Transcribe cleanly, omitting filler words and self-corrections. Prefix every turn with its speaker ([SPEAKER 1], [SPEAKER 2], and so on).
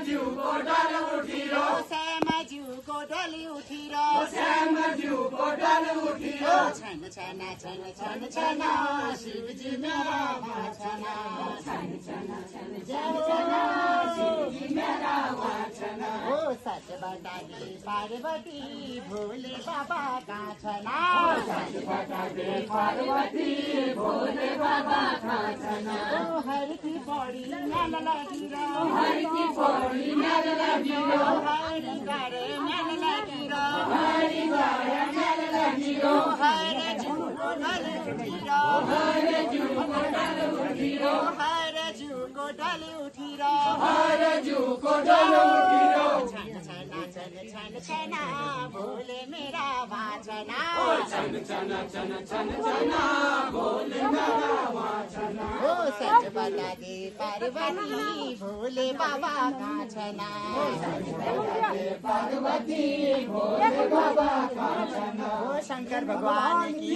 [SPEAKER 1] श्यामज्यूको डोली उठिरो
[SPEAKER 2] श्यामज्यूको डोली उठिरो
[SPEAKER 1] श्यामज्यूको डोली उठिरो
[SPEAKER 2] छन छन छन छन छन शिवजी मेरा वाचना छन छन छन छन छन
[SPEAKER 1] शिवजी मेरा वाचना
[SPEAKER 2] ओ सच बता दे पार्वती भोले बाबा का छना
[SPEAKER 1] सच बता दे पार्वती भोले बाबा का छना
[SPEAKER 2] ओ हर की पौड़ी नल लगिरो
[SPEAKER 1] हर की पौड़ी नल लगिरो
[SPEAKER 2] हर गारे नल लगिरो
[SPEAKER 1] हरि गाया नल लगिरो
[SPEAKER 2] हर जुको डल उठिरो
[SPEAKER 1] हर जुको डल उठिरो
[SPEAKER 2] हर जुको डल उठिरो
[SPEAKER 1] हर जुको डल उठिरो
[SPEAKER 2] छन छन छन छन छन भोले मेरा वाचना
[SPEAKER 1] छन छन छन छन छन भोले मेरा वाचना
[SPEAKER 2] ओ सच बता दे पार्वती भोले बाबा का छना
[SPEAKER 1] पार्वती भोले बाबा का छना
[SPEAKER 2] ओ शंकर भगवान की